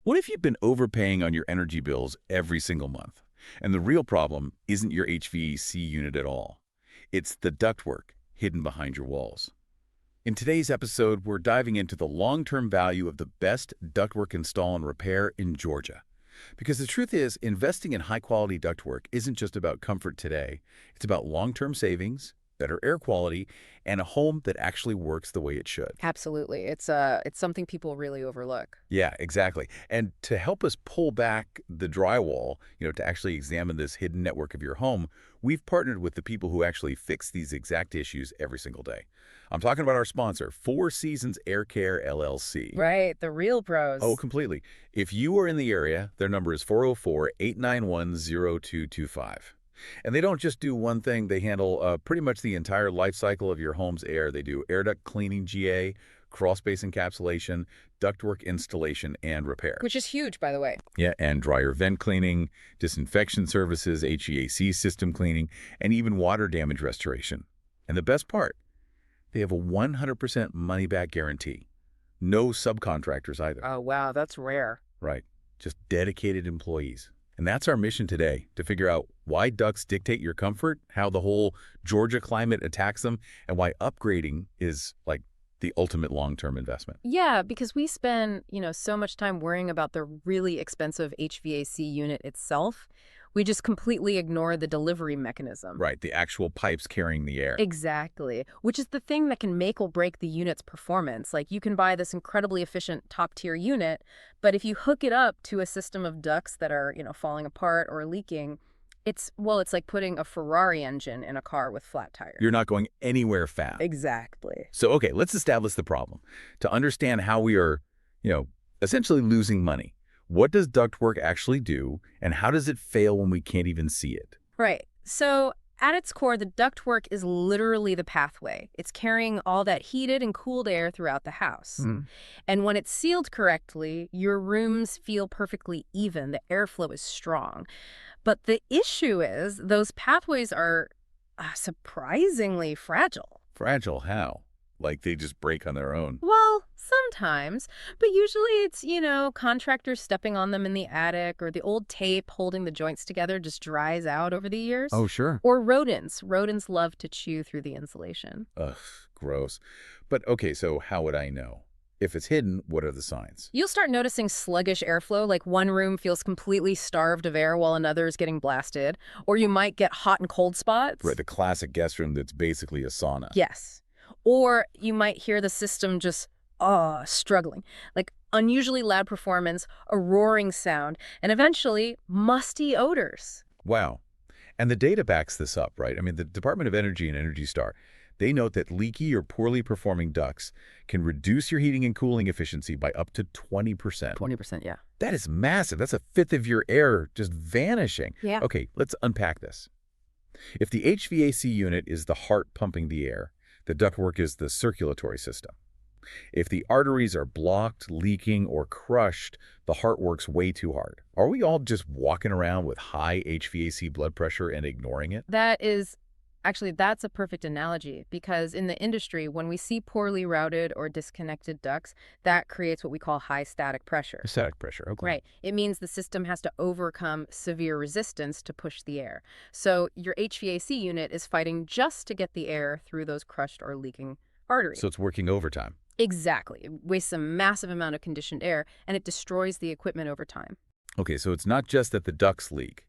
What if you've been overpaying on your energy bills every single month? And the real problem isn't your HVAC unit at all. It's the ductwork hidden behind your walls. In today's episode, we're diving into the long-term value of the best ductwork install and repair in Georgia. Because the truth is, investing in high-quality ductwork isn't just about comfort today. It's about long-term savings, better air quality, and a home that actually works the way it should. Absolutely. It's something people really overlook. Yeah, exactly. And to help us pull back the drywall, to actually examine this hidden network of your home, we've partnered with the people who actually fix these exact issues every single day. I'm talking about our sponsor, Four Seasons Air Care LLC. Right, the real pros. Oh, completely. If you are in the area, their number is 404-891-0225. And they don't just do one thing. They handle pretty much the entire life cycle of your home's air. They do air duct cleaning, GA, crawl space encapsulation, ductwork installation, and repair. Which is huge, by the way. Yeah, and dryer vent cleaning, disinfection services, HVAC system cleaning, and even water damage restoration. And the best part, they have a 100% money-back guarantee. No subcontractors either. Oh, wow, that's rare. Right, just dedicated employees. And that's our mission today, to figure out why ducts dictate your comfort, how the whole Georgia climate attacks them, and why upgrading is like the ultimate long-term investment. Yeah, because we spend, so much time worrying about the really expensive HVAC unit itself. We just completely ignore the delivery mechanism. Right, the actual pipes carrying the air. Exactly, which is the thing that can make or break the unit's performance. Like, you can buy this incredibly efficient top-tier unit, but if you hook it up to a system of ducts that are, falling apart or leaking, it's like putting a Ferrari engine in a car with flat tires. You're not going anywhere fast. Exactly. So, okay, let's establish the problem. To understand how we are, essentially losing money. What does ductwork actually do, and how does it fail when we can't even see it? Right. So at its core, the ductwork is literally the pathway. It's carrying all that heated and cooled air throughout the house. And when it's sealed correctly, your rooms feel perfectly even. The airflow is strong. But the issue is those pathways are surprisingly fragile. Fragile how? Like they just break on their own? Well, sometimes, but usually it's, contractors stepping on them in the attic, or the old tape holding the joints together just dries out over the years. Oh, sure. Or rodents. Rodents love to chew through the insulation. Ugh, gross. But okay, so how would I know? If it's hidden, what are the signs? You'll start noticing sluggish airflow, like one room feels completely starved of air while another is getting blasted. Or you might get hot and cold spots. Right, the classic guest room that's basically a sauna. Yes. Or you might hear the system just, struggling. Like unusually loud performance, a roaring sound, and eventually musty odors. Wow. And the data backs this up, right? I mean, the Department of Energy and Energy Star, they note that leaky or poorly performing ducts can reduce your heating and cooling efficiency by up to 20%. 20%, yeah. That is massive. That's a fifth of your air just vanishing. Yeah. Okay, let's unpack this. If the HVAC unit is the heart pumping the air, the ductwork is the circulatory system. If the arteries are blocked, leaking, or crushed, the heart works way too hard. Are we all just walking around with high HVAC blood pressure and ignoring it? That's a perfect analogy, because in the industry, when we see poorly routed or disconnected ducts, that creates what we call high static pressure. Static pressure, okay. Right. It means the system has to overcome severe resistance to push the air. So your HVAC unit is fighting just to get the air through those crushed or leaking arteries. So it's working overtime. Exactly. It wastes a massive amount of conditioned air, and it destroys the equipment over time. Okay, so it's not just that the ducts leak,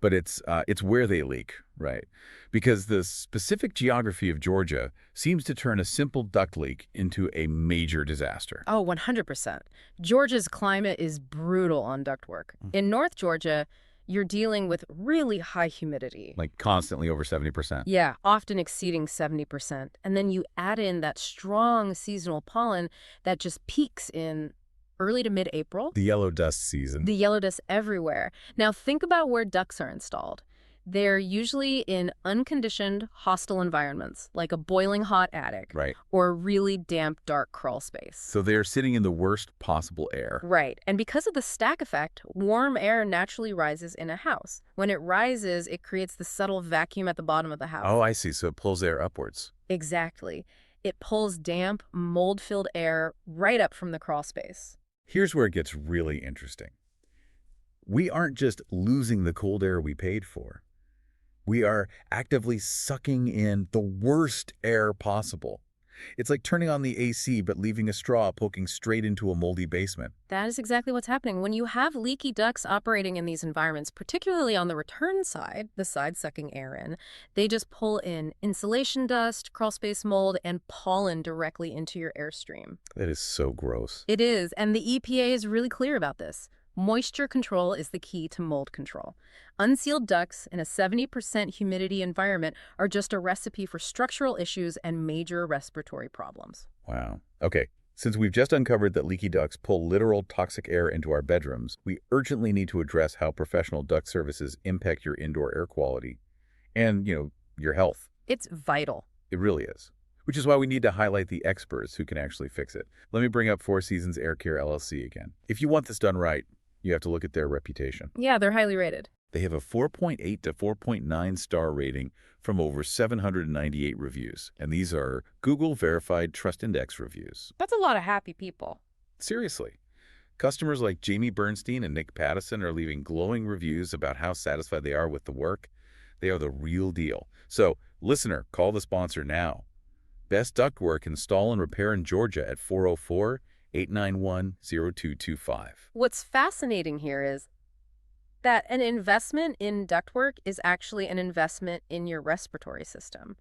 but it's where they leak, right? Because the specific geography of Georgia seems to turn a simple duct leak into a major disaster. Oh, 100%. Georgia's climate is brutal on ductwork. In North Georgia, you're dealing with really high humidity. Like constantly over 70%. Yeah, often exceeding 70%. And then you add in that strong seasonal pollen that just peaks in early to mid-April. The yellow dust season. The yellow dust everywhere. Now think about where ducts are installed. They're usually in unconditioned, hostile environments, like a boiling hot attic, Right. or a really damp, dark crawl space. So they're sitting in the worst possible air. Right. And because of the stack effect, warm air naturally rises in a house. When it rises, it creates the subtle vacuum at the bottom of the house. Oh, I see. So it pulls air upwards. Exactly. It pulls damp, mold-filled air right up from the crawl space. Here's where it gets really interesting. We aren't just losing the cold air we paid for. We are actively sucking in the worst air possible. It's like turning on the AC but leaving a straw poking straight into a moldy basement. That is exactly what's happening. When you have leaky ducts operating in these environments, particularly on the return side, the side sucking air in, they just pull in insulation dust, crawlspace mold, and pollen directly into your airstream. That is so gross. It is, and the EPA is really clear about this. Moisture control is the key to mold control. Unsealed ducts in a 70% humidity environment are just a recipe for structural issues and major respiratory problems. Wow. Okay, since we've just uncovered that leaky ducts pull literal toxic air into our bedrooms, we urgently need to address how professional duct services impact your indoor air quality and, your health. It's vital. It really is. Which is why we need to highlight the experts who can actually fix it. Let me bring up Four Seasons Air Care LLC again. If you want this done right, you have to look at their reputation. Yeah, they're highly rated. They have a 4.8 to 4.9 star rating from over 798 reviews. And these are Google-verified Trust Index reviews. That's a lot of happy people. Seriously. Customers like Jamie Bernstein and Nick Pattison are leaving glowing reviews about how satisfied they are with the work. They are the real deal. So, listener, call the sponsor now. Best Ductwork install and repair in Georgia at 404-891-0225. What's fascinating here is that an investment in ductwork is actually an investment in your respiratory system.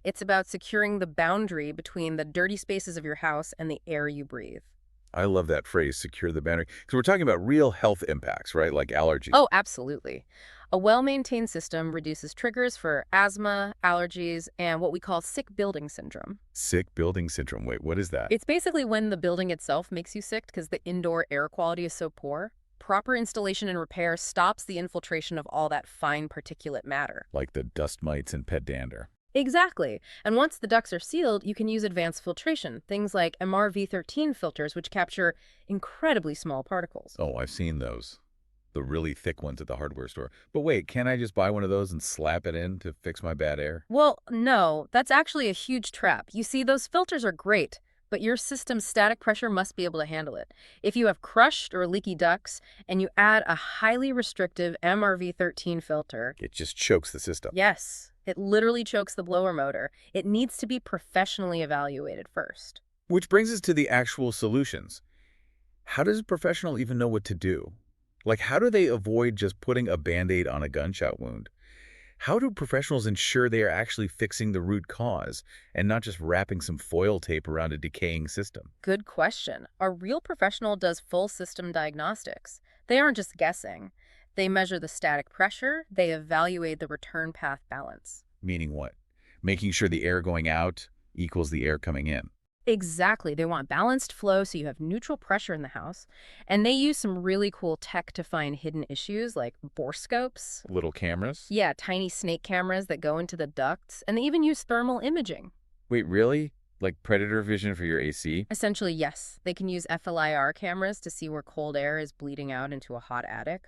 It's about securing the boundary between the dirty spaces of your house and the air you breathe. I love that phrase, secure the boundary, because we're talking about real health impacts, right? Like allergies. Oh, absolutely. A well-maintained system reduces triggers for asthma, allergies, and what we call sick building syndrome. Sick building syndrome. Wait, what is that? It's basically when the building itself makes you sick because the indoor air quality is so poor. Proper installation and repair stops the infiltration of all that fine particulate matter. Like the dust mites and pet dander. Exactly. And once the ducts are sealed, you can use advanced filtration, things like MRV13 filters, which capture incredibly small particles. Oh, I've seen those. The really thick ones at the hardware store. But wait, can't I just buy one of those and slap it in to fix my bad air? Well, no, that's actually a huge trap. You see, those filters are great, but your system's static pressure must be able to handle it. If you have crushed or leaky ducts and you add a highly restrictive MRV13 filter, It just chokes the system. yes, it literally chokes the blower motor. It needs to be professionally evaluated first. Which brings us to the actual solutions. How does a professional even know what to do? Like, how do they avoid just putting a Band-Aid on a gunshot wound? How do professionals ensure they are actually fixing the root cause and not just wrapping some foil tape around a decaying system? Good question. A real professional does full system diagnostics. They aren't just guessing. They measure the static pressure, they evaluate the return path balance. Meaning what? Making sure the air going out equals the air coming in. Exactly. They want balanced flow so you have neutral pressure in the house. And they use some really cool tech to find hidden issues like borescopes. Little cameras? Yeah, tiny snake cameras that go into the ducts. And they even use thermal imaging. Wait, really? Like predator vision for your AC? Essentially, yes. They can use FLIR cameras to see where cold air is bleeding out into a hot attic.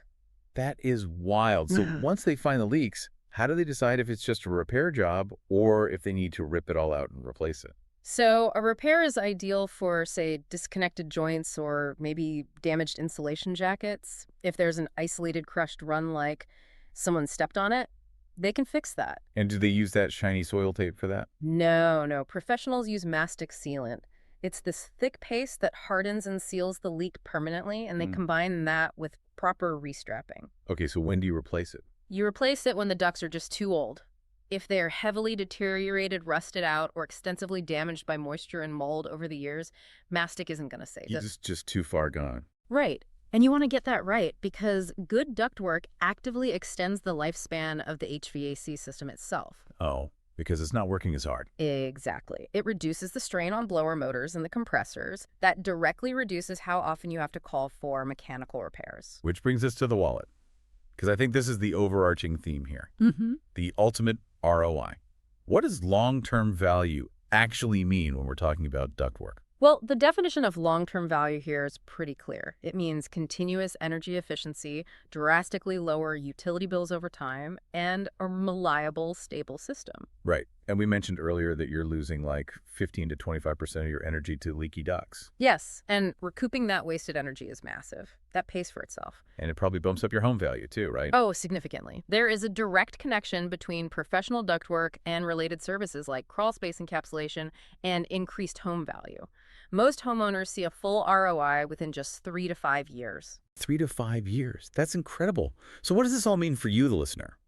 That is wild. So once they find the leaks, how do they decide if it's just a repair job or if they need to rip it all out and replace it? So a repair is ideal for, say, disconnected joints or maybe damaged insulation jackets. If there's an isolated crushed run like someone stepped on it, they can fix that. And do they use that shiny soil tape for that? No. Professionals use mastic sealant. It's this thick paste that hardens and seals the leak permanently, and they combine that with proper restrapping. Okay, so when do you replace it? You replace it when the ducts are just too old. If they're heavily deteriorated, rusted out, or extensively damaged by moisture and mold over the years, mastic isn't going to save it. It's just too far gone. Right. And you want to get that right because good ductwork actively extends the lifespan of the HVAC system itself. Oh, because it's not working as hard. Exactly. It reduces the strain on blower motors and the compressors. That directly reduces how often you have to call for mechanical repairs. Which brings us to the wallet. Because I think this is the overarching theme here. The ultimate ROI. What does long-term value actually mean when we're talking about ductwork? Well, the definition of long-term value here is pretty clear. It means continuous energy efficiency, drastically lower utility bills over time, and a reliable, stable system. Right. And we mentioned earlier that you're losing like 15 to 25% of your energy to leaky ducts. Yes, and recouping that wasted energy is massive. That pays for itself. And it probably bumps up your home value too, right? Oh, significantly. There is a direct connection between professional ductwork and related services like crawl space encapsulation and increased home value. Most homeowners see a full ROI within just 3 to 5 years. 3 to 5 years. That's incredible. So what does this all mean for you, the listener?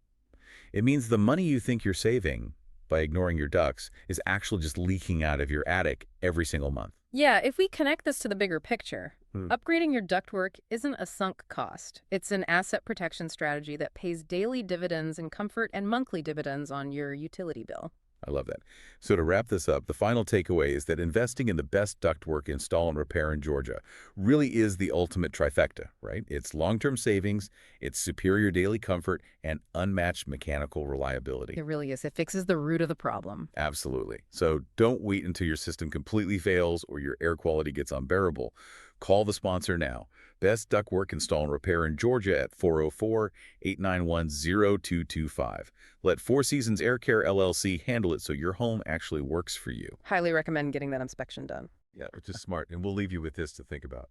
It means the money you think you're saving by ignoring your ducts is actually just leaking out of your attic every single month. Yeah, if we connect this to the bigger picture, Hmm. upgrading your ductwork isn't a sunk cost. It's an asset protection strategy that pays daily dividends in comfort and monthly dividends on your utility bill. I love that. So to wrap this up, the final takeaway is that investing in the best ductwork install and repair in Georgia really is the ultimate trifecta, right? It's long-term savings, it's superior daily comfort, and unmatched mechanical reliability. It really is. It fixes the root of the problem. Absolutely. So don't wait until your system completely fails or your air quality gets unbearable. Call the sponsor now. Best Ductwork Install and Repair in Georgia at 404-891-0225. Let Four Seasons Air Care LLC handle it so your home actually works for you. Highly recommend getting that inspection done. Yeah, which is smart. And we'll leave you with this to think about.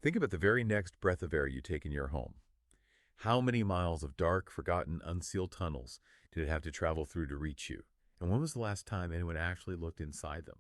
Think about the very next breath of air you take in your home. How many miles of dark, forgotten, unsealed tunnels did it have to travel through to reach you? And when was the last time anyone actually looked inside them?